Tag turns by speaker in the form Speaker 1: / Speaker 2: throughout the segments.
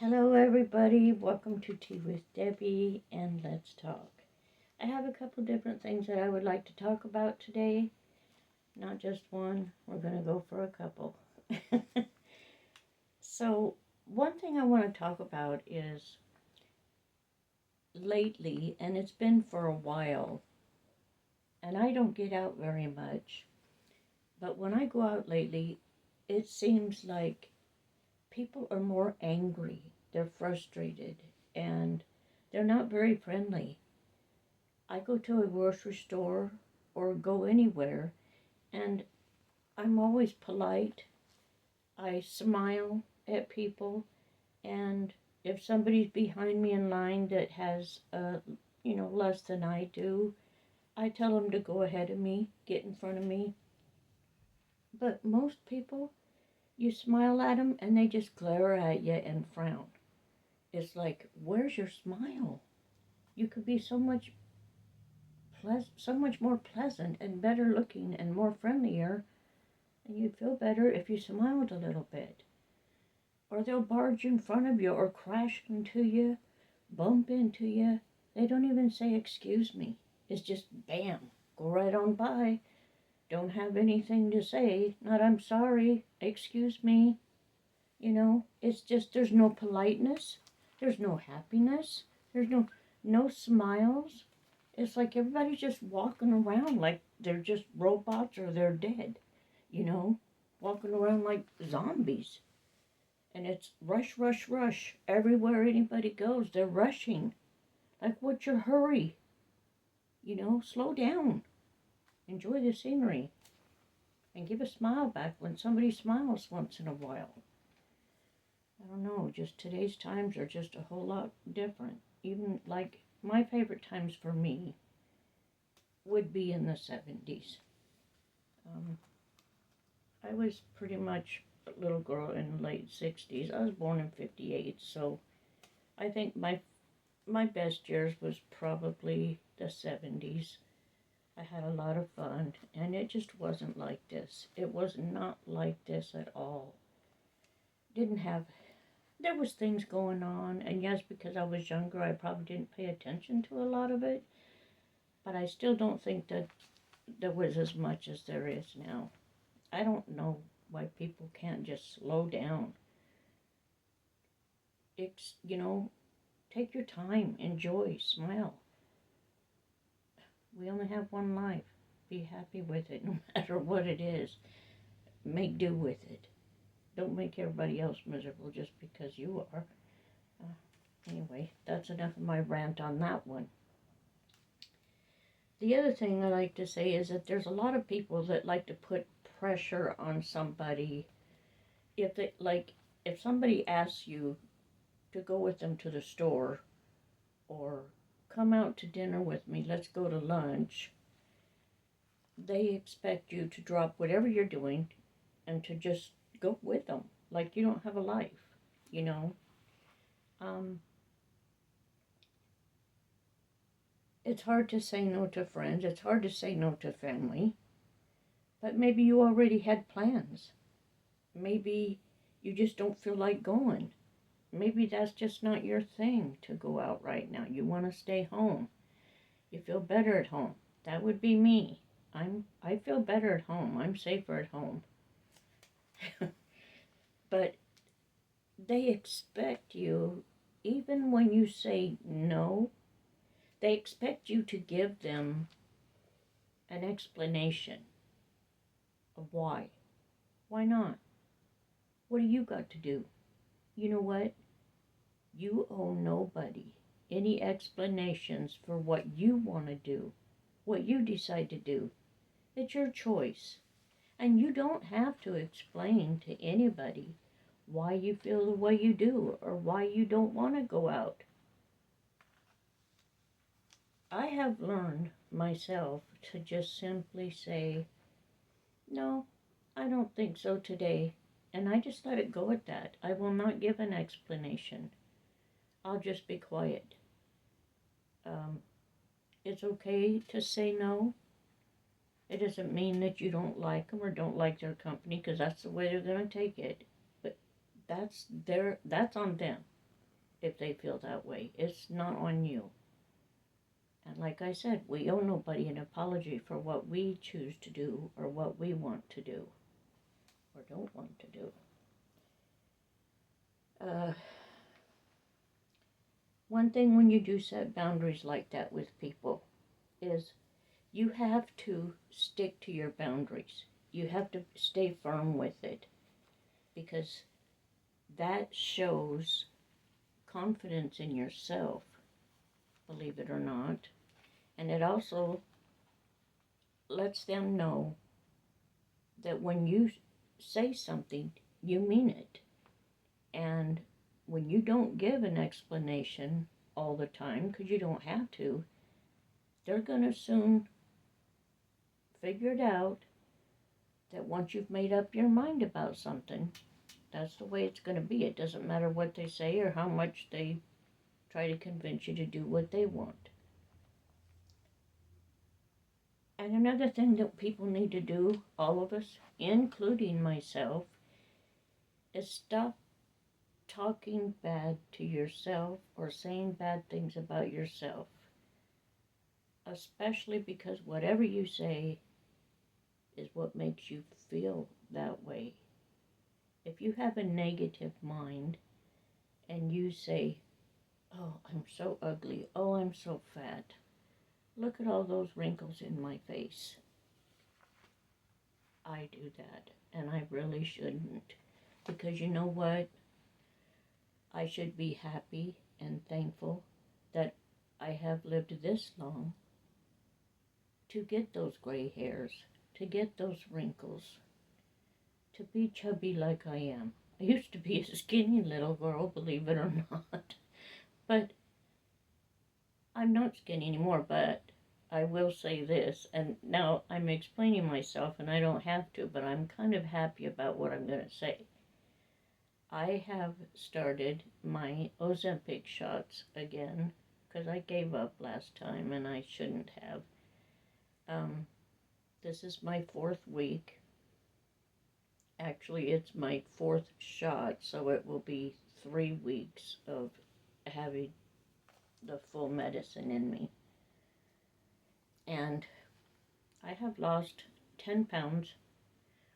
Speaker 1: Hello, everybody. Welcome to Tea with Debbie and Let's Talk. I have a couple different things that I would like to talk about today. Not just one, we're going to go for a couple. So, one thing I want to talk about is lately, and it's been for a while, and I don't get out very much, but when I go out lately, it seems like people are more angry, they're frustrated, and they're not very friendly. I go to a grocery store or go anywhere, and I'm always polite. I smile at people, and if somebody's behind me in line that has, less than I do, I tell them to go ahead of me, get in front of me. But most people, you smile at them and they just glare at you and frown. It's like, where's your smile? You could be so much more pleasant and better looking and more friendlier, and you'd feel better if you smiled a little bit. Or they'll barge in front of you or crash into you, bump into you. They don't even say excuse me. It's just bam, go right on by. Don't have anything to say. Not I'm sorry, excuse me. It's just there's no politeness. There's no happiness. There's no smiles. It's like everybody's just walking around like they're just robots or they're dead, walking around like zombies. And it's rush, rush, rush. Everywhere anybody goes, they're rushing. Like, what's your hurry? Slow down. Enjoy the scenery. And give a smile back when somebody smiles once in a while. I don't know, just today's times are just a whole lot different. Even like my favorite times for me would be in the 70s. I was pretty much a little girl in the late 60s. I was born in 58, so I think my best years was probably the 70s. I had a lot of fun, and it just wasn't like this. It was not like this at all. There was things going on, and yes, because I was younger, I probably didn't pay attention to a lot of it, but I still don't think that there was as much as there is now. I don't know why people can't just slow down. It's, take your time, enjoy, smile. We only have one life. Be happy with it, no matter what it is. Make do with it. Don't make everybody else miserable just because you are. Anyway, that's enough of my rant on that one. The other thing I like to say is that there's a lot of people that like to put pressure on somebody. If somebody asks you to go with them to the store or come out to dinner with me, let's go to lunch, they expect you to drop whatever you're doing and to just go with them like you don't have a life, you know. It's hard to say no to friends, it's hard to say no to family, but maybe you already had plans. Maybe you just don't feel like going. Maybe that's just not your thing to go out right now. You want to stay home. You feel better at home. That would be me. I feel better at home. I'm safer at home. But they expect you, even when you say no, they expect you to give them an explanation of why. Why not? What do you got to do? You know what? You owe nobody any explanations for what you want to do, what you decide to do. It's your choice. And you don't have to explain to anybody why you feel the way you do or why you don't want to go out. I have learned myself to just simply say, no, I don't think so today. And I just let it go at that. I will not give an explanation. I'll just be quiet. It's okay to say no. It doesn't mean that you don't like them or don't like their company, because that's the way they're going to take it. But that's on them. if they feel that way. It's not on you. And like I said, we owe nobody an apology for what we choose to do or what we want to do or don't want to do. One thing when you do set boundaries like that with people is you have to stick to your boundaries. You have to stay firm with it because that shows confidence in yourself, believe it or not. And it also lets them know that when you say something, you mean it. And when you don't give an explanation all the time, because you don't have to, they're going to soon figure it out that once you've made up your mind about something, that's the way it's going to be. It doesn't matter what they say or how much they try to convince you to do what they want. And another thing that people need to do, all of us, including myself, is stop talking bad to yourself or saying bad things about yourself. Especially because whatever you say is what makes you feel that way. If you have a negative mind and you say, oh, I'm so ugly, oh, I'm so fat, look at all those wrinkles in my face. I do that, and I really shouldn't. Because you know what? I should be happy and thankful that I have lived this long to get those gray hairs, to get those wrinkles, to be chubby like I am. I used to be a skinny little girl, believe it or not. But I'm not skinny anymore, but I will say this, and now I'm explaining myself and I don't have to, but I'm kind of happy about what I'm going to say. I have started my Ozempic shots again, because I gave up last time and I shouldn't have. This is my 4th week. Actually, it's my 4th shot, so it will be 3 weeks of having the full medicine in me. And I have lost 10 pounds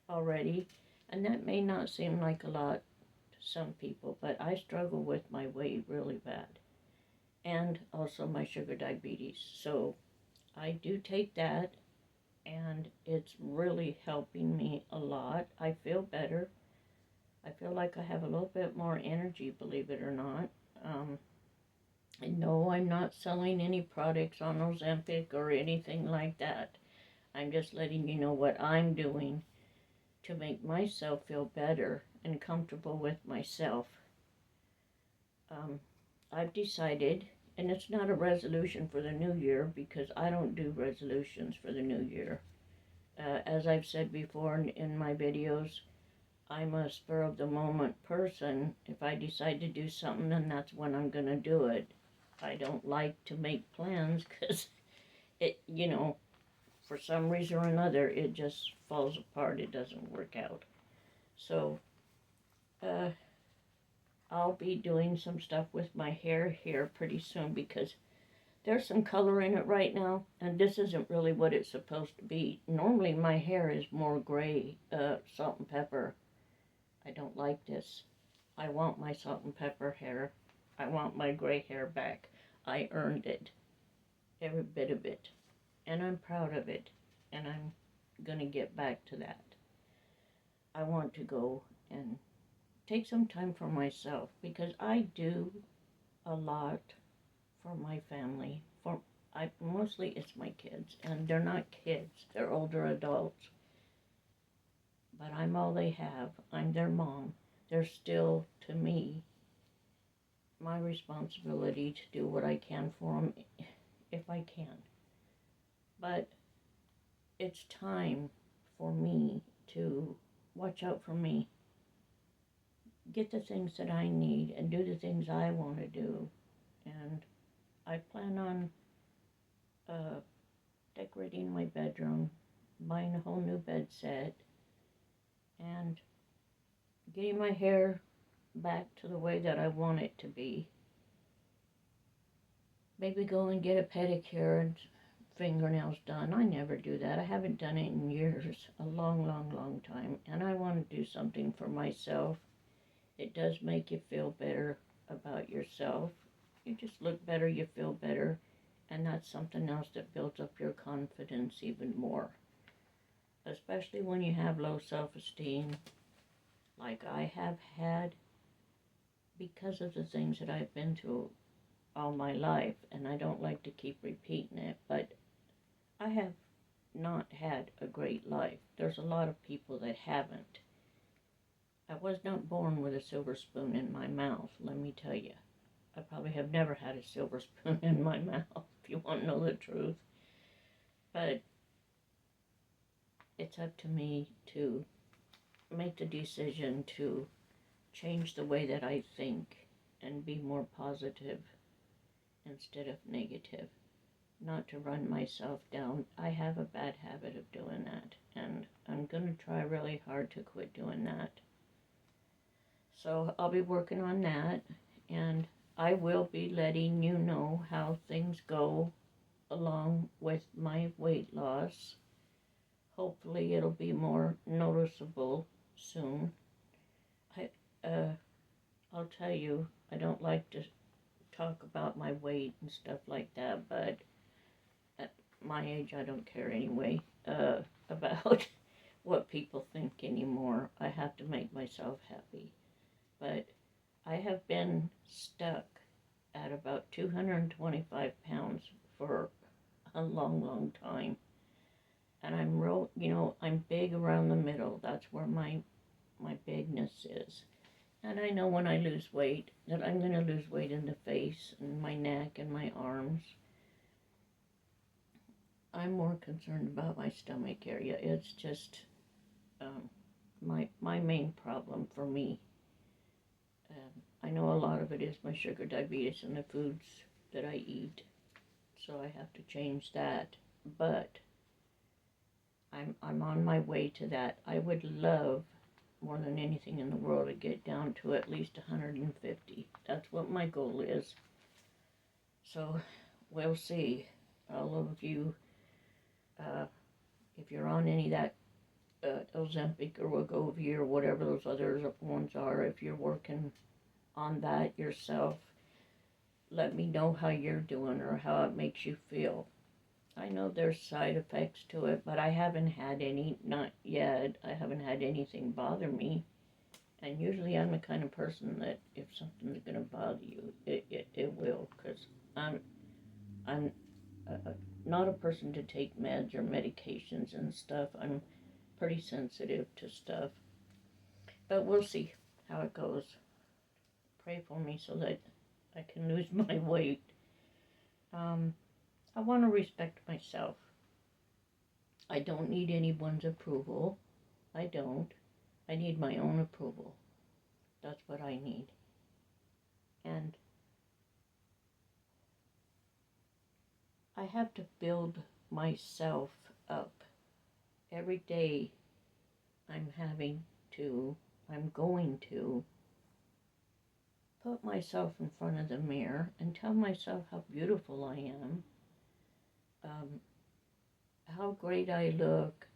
Speaker 1: already, and that may not seem like a lot to some people, but I struggle with my weight really bad, and also my sugar diabetes. So I do take that, and it's really helping me a lot. I feel better. I feel like I have a little bit more energy, believe it or not. And no, I'm not selling any products on Ozempic or anything like that. I'm just letting you know what I'm doing to make myself feel better and comfortable with myself. I've decided, and it's not a resolution for the new year because I don't do resolutions for the new year. As I've said before in my videos, I'm a spur of the moment person. If I decide to do something, then that's when I'm going to do it. I don't like to make plans because it, for some reason or another, it just falls apart. It doesn't work out. So, I'll be doing some stuff with my hair here pretty soon because there's some color in it right now, and this isn't really what it's supposed to be. Normally my hair is more gray, salt and pepper. I don't like this. I want my salt and pepper hair. I want my gray hair back. I earned it, every bit of it, and I'm proud of it, and I'm gonna get back to that. I want to go and take some time for myself because I do a lot for my family. Mostly it's my kids, and they're not kids, they're older adults. But I'm all they have. I'm their mom. They're still, to me, my responsibility to do what I can for them if I can. But it's time for me to watch out for me, get the things that I need, and do the things I want to do. And I plan on decorating my bedroom, buying a whole new bed set, and getting my hair back to the way that I want it to be. maybe go and get a pedicure and fingernails done. I never do that. I haven't done it in years, a long, long, long time. And I want to do something for myself. It does make you feel better about yourself. You just look better, you feel better. And that's something else that builds up your confidence even more. Especially when you have low self-esteem, like I have had, because of the things that I've been through all my life. And I don't like to keep repeating it, but I have not had a great life. There's a lot of people that haven't. I was not born with a silver spoon in my mouth, let me tell you. I probably have never had a silver spoon in my mouth, if you want to know the truth. But it's up to me to make the decision to change the way that I think and be more positive instead of negative. Not to run myself down. I have a bad habit of doing that, and I'm going to try really hard to quit doing that. So I'll be working on that, and I will be letting you know how things go along with my weight loss. Hopefully it'll be more noticeable soon. I'll tell you, I don't like to talk about my weight and stuff like that, but at my age I don't care anyway about what people think anymore. I have to make myself happy. But I have been stuck at about 225 pounds for a long, long time. And I'm big around the middle. That's where my bigness is. And I know when I lose weight that I'm going to lose weight in the face and my neck and my arms. I'm more concerned about my stomach area. It's just my main problem for me. I know a lot of it is my sugar diabetes and the foods that I eat, so I have to change that. But I'm on my way to that. I would love more than anything in the world to get down to at least 150. That's what my goal is. So we'll see. All of you, if you're on any of that Ozempic or Wegovy or whatever those other ones are, if you're working on that yourself, let me know how you're doing or how it makes you feel. I know there's side effects to it, but I haven't had any, not yet. I haven't had anything bother me. And usually I'm the kind of person that if something's going to bother you, it will. Because I'm not a person to take meds or medications and stuff. I'm pretty sensitive to stuff. But we'll see how it goes. Pray for me so that I can lose my weight. I want to respect myself. I don't need anyone's approval. I don't. I need my own approval. That's what I need. And I have to build myself up. Every day I'm going to put myself in front of the mirror and tell myself how beautiful I am, how great I look,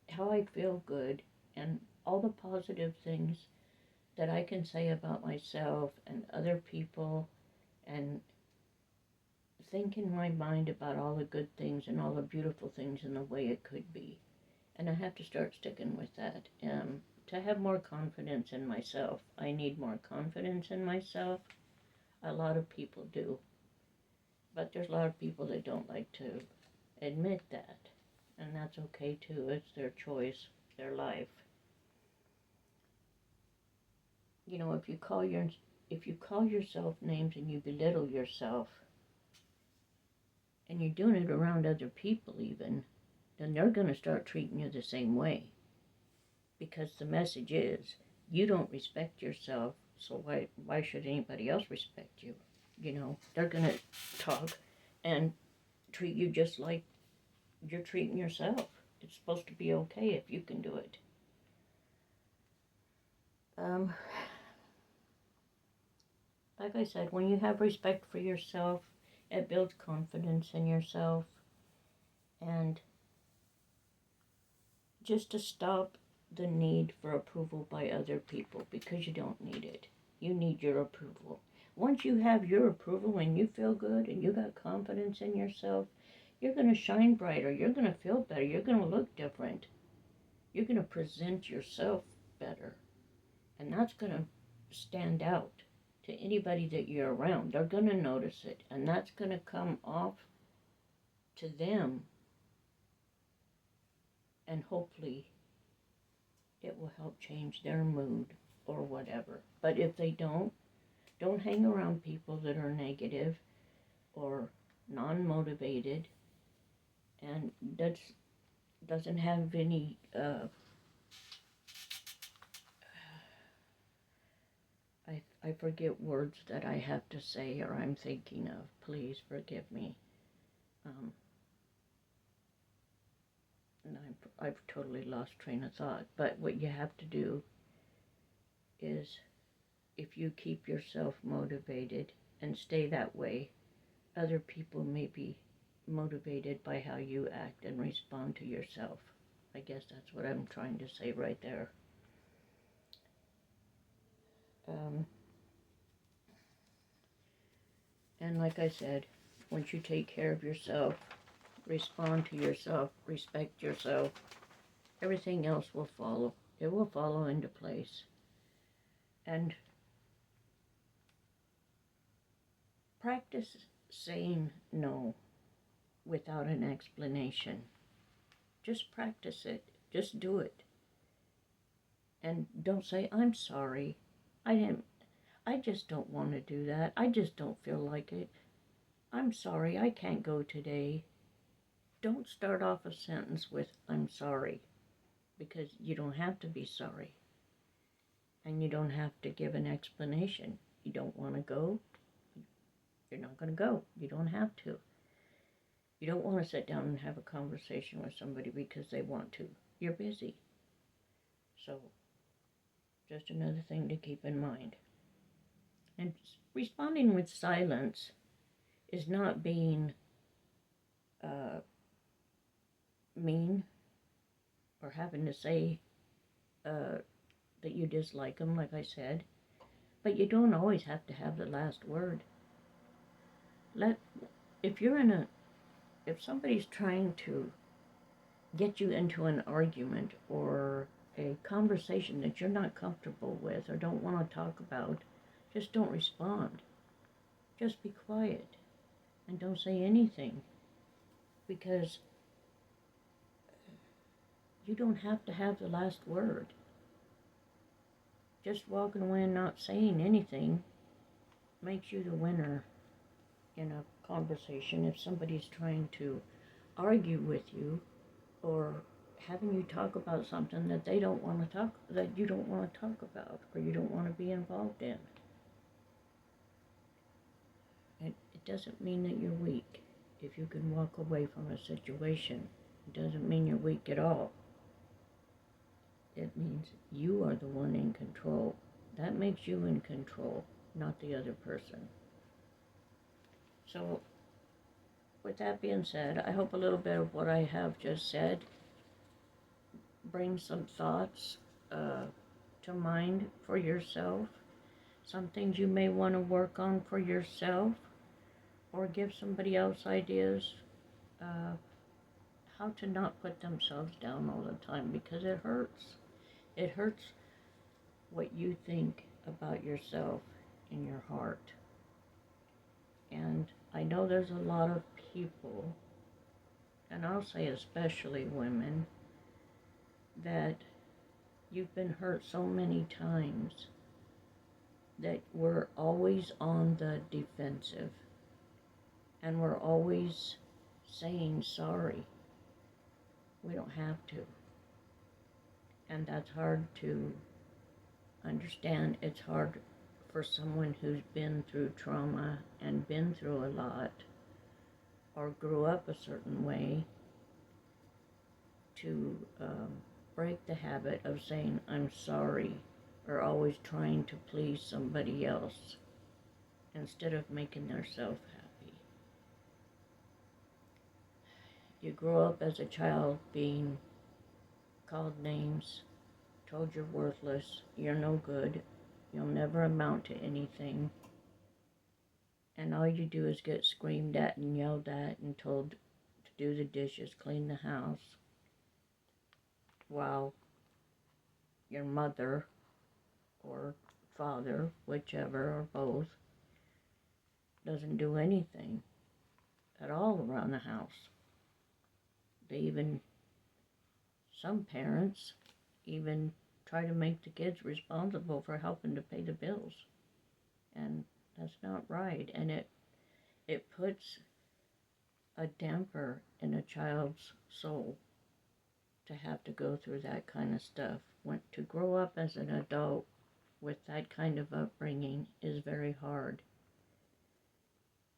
Speaker 1: how I feel good, and all the positive things that I can say about myself and other people, and think in my mind about all the good things and all the beautiful things in the way it could be. And I have to start sticking with that. To have more confidence in myself. I need more confidence in myself. A lot of people do. But there's a lot of people that don't like to admit that. And that's okay too. It's their choice, their life. You know, if you call yourself names and you belittle yourself, and you're doing it around other people even, then they're going to start treating you the same way. Because the message is, you don't respect yourself, so why should anybody else respect you? You know, they're going to talk and treat you just like you're treating yourself. It's supposed to be okay if you can do it. Like I said, when you have respect for yourself, It builds confidence in yourself, and just to stop the need for approval by other people, because you don't need it. You need your approval. Once you have your approval and you feel good and you got confidence in yourself, you're going to shine brighter. You're going to feel better. You're going to look different. You're going to present yourself better. And that's going to stand out to anybody that you're around. They're going to notice it. And that's going to come off to them. And hopefully it will help change their mood or whatever. But if they don't hang around people that are negative or non-motivated and doesn't have any I forget words that I have to say or I'm thinking of. Please forgive me. And I've totally lost train of thought. But what you have to do is, if you keep yourself motivated and stay that way, other people may be motivated by how you act and respond to yourself. I guess that's what I'm trying to say right there. And like I said, once you take care of yourself, respond to yourself, respect yourself, everything else will follow. It will follow into place. And practice saying no without an explanation. Just practice it. Just do it. And don't say, I'm sorry. I just don't want to do that. I just don't feel like it. I'm sorry, I can't go today. Don't start off a sentence with, I'm sorry, because you don't have to be sorry. And you don't have to give an explanation. You don't want to go, you're not going to go. You don't have to. You don't want to sit down and have a conversation with somebody because they want to. You're busy. So, just another thing to keep in mind. And responding with silence is not being mean or having to say that you dislike them, like I said. But you don't always have to have the last word. If somebody's trying to get you into an argument or a conversation that you're not comfortable with or don't want to talk about, just don't respond. Just be quiet and don't say anything, because you don't have to have the last word. Just walking away and not saying anything makes you the winner in a conversation. If somebody's trying to argue with you or having you talk about something that you don't want to talk about or you don't want to be involved in. And it doesn't mean that you're weak. If you can walk away from a situation, it doesn't mean you're weak at all. It means you are the one in control. That makes you in control, not the other person. So, with that being said, I hope a little bit of what I have just said brings some thoughts to mind for yourself. Some things you may want to work on for yourself, or give somebody else ideas how to not put themselves down all the time, because it hurts. It hurts what you think about yourself in your heart. And I know there's a lot of people, and I'll say especially women, that you've been hurt so many times that we're always on the defensive and we're always saying sorry. We don't have to. And that's hard to understand. It's hard for someone who's been through trauma and been through a lot or grew up a certain way to break the habit of saying I'm sorry, or always trying to please somebody else instead of making themselves happy. You grow up as a child being called names, told you're worthless, you're no good, you'll never amount to anything, and all you do is get screamed at and yelled at and told to do the dishes, clean the house, while your mother or father, whichever or both, doesn't do anything at all around the house. Some parents even try to make the kids responsible for helping to pay the bills. And that's not right. And it puts a damper in a child's soul to have to go through that kind of stuff. To grow up as an adult with that kind of upbringing is very hard.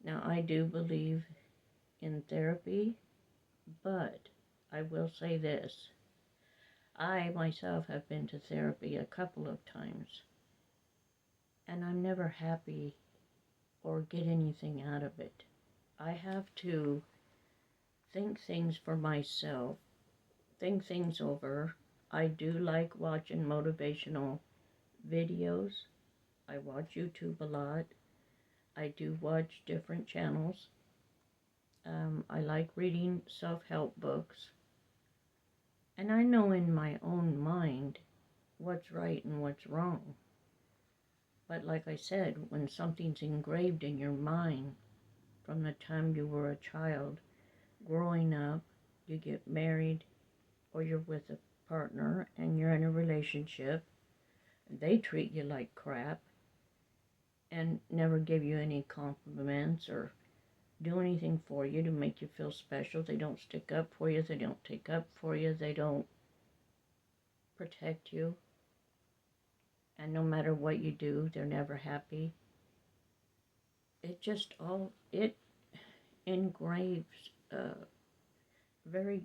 Speaker 1: Now, I do believe in therapy, but I will say this. I myself have been to therapy a couple of times, and I'm never happy or get anything out of it. I have to think things for myself, think things over. I do like watching motivational videos. I watch YouTube a lot. I do watch different channels. I like reading self-help books. And I know in my own mind what's right and what's wrong. But like I said, when something's engraved in your mind from the time you were a child, growing up, you get married, or you're with a partner and you're in a relationship, they treat you like crap and never give you any compliments or do anything for you to make you feel special. They don't stick up for you. They don't take up for you. They don't protect you. And no matter what you do, they're never happy. It engraves very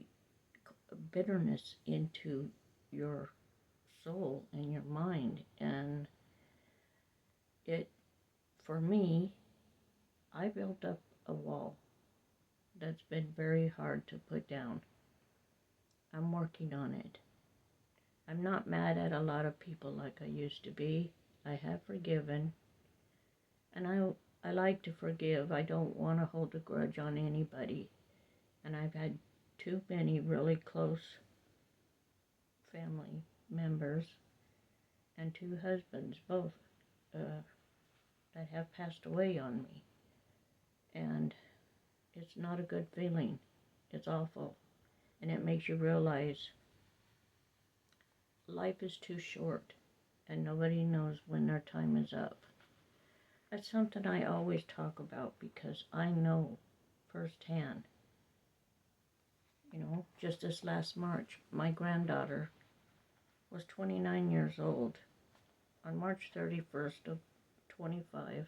Speaker 1: bitterness into your soul and your mind. And for me, I built up a wall that's been very hard to put down. I'm working on it. I'm not mad at a lot of people like I used to be. I have forgiven, and I like to forgive. I don't want to hold a grudge on anybody, and I've had too many really close family members and 2 husbands, both, that have passed away on me, and it's not a good feeling. It's awful, and it makes you realize life is too short, and nobody knows when their time is up. That's something I always talk about because I know firsthand. Just this last March, my granddaughter was 29 years old. On March 31st of 2025,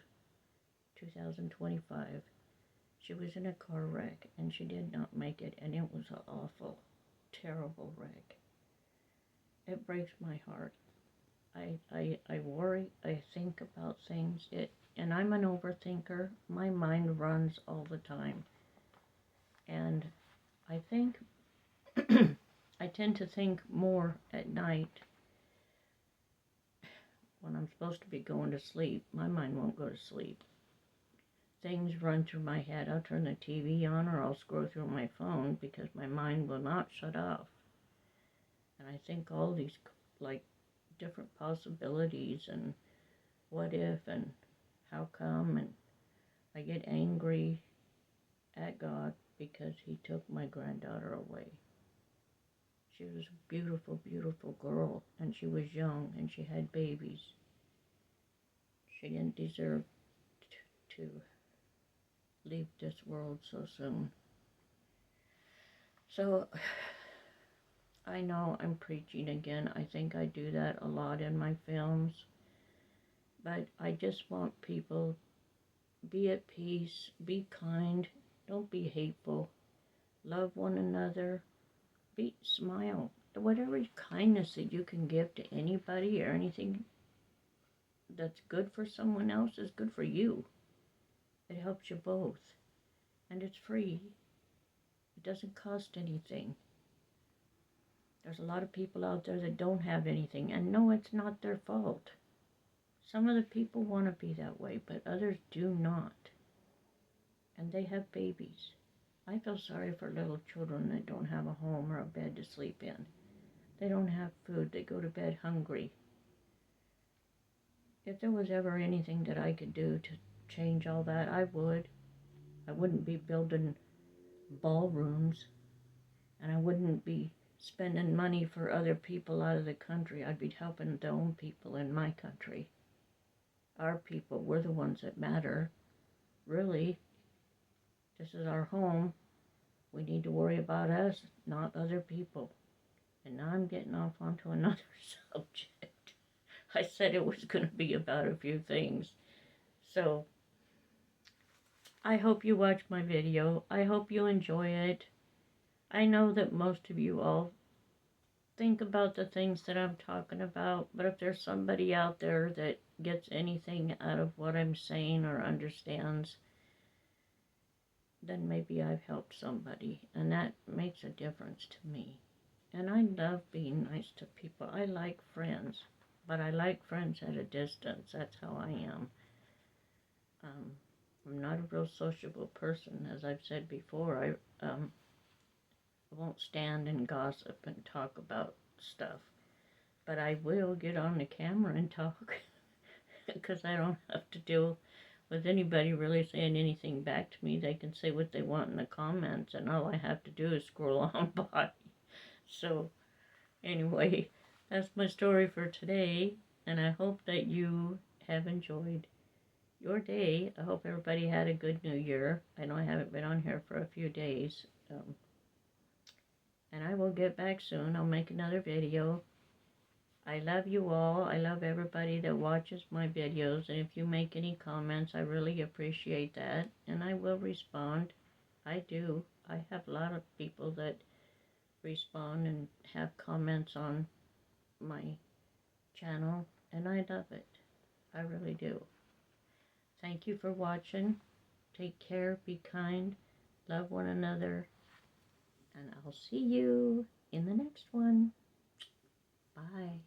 Speaker 1: she was in a car wreck and she did not make it, and it was an awful, terrible wreck. It breaks my heart. I worry, I think about things, and I'm an overthinker. My mind runs all the time. And I think I tend to think more at night when I'm supposed to be going to sleep. My mind won't go to sleep. Things run through my head. I'll turn the TV on or I'll scroll through my phone because my mind will not shut off. And I think all these, different possibilities and what if and how come, and I get angry at God because he took my granddaughter away. She was a beautiful, beautiful girl, and she was young, and she had babies. She didn't deserve to leave this world so soon. So, I know I'm preaching again. I think I do that a lot in my films. But I just want people, be at peace, be kind, don't be hateful, love one another, smile. Whatever kindness that you can give to anybody or anything that's good for someone else is good for you. It helps you both. And it's free. It doesn't cost anything. There's a lot of people out there that don't have anything, and no, it's not their fault. Some of the people want to be that way, but others do not. And they have babies. I feel sorry for little children that don't have a home or a bed to sleep in. They don't have food. They go to bed hungry. If there was ever anything that I could do to change all that, I would. I wouldn't be building ballrooms, and I wouldn't be spending money for other people out of the country. I'd be helping the own people in my country. Our people, we're the ones that matter. Really, this is our home. We need to worry about us, not other people. And now I'm getting off onto another subject. I said it was going to be about a few things. So, I hope you watch my video. I hope you enjoy it. I know that most of you all think about the things that I'm talking about, but if there's somebody out there that gets anything out of what I'm saying or understands, then maybe I've helped somebody, and that makes a difference to me. And I love being nice to people. I like friends, but I like friends at a distance. That's how I am. I'm not a real sociable person, as I've said before. I won't stand and gossip and talk about stuff, but I will get on the camera and talk because I don't have to deal with anybody really saying anything back to me. They can say what they want in the comments, and all I have to do is scroll on by. So, anyway, that's my story for today, and I hope that you have enjoyed your day. I hope everybody had a good New Year. I know I haven't been on here for a few days, and I will get back soon. I'll make another video. I love you all. I love everybody that watches my videos, and if you make any comments, I really appreciate that, and I will respond. I do. I have a lot of people that respond and have comments on my channel, and I love it. I really do. Thank you for watching. Take care, be kind, love one another, and I'll see you in the next one. Bye.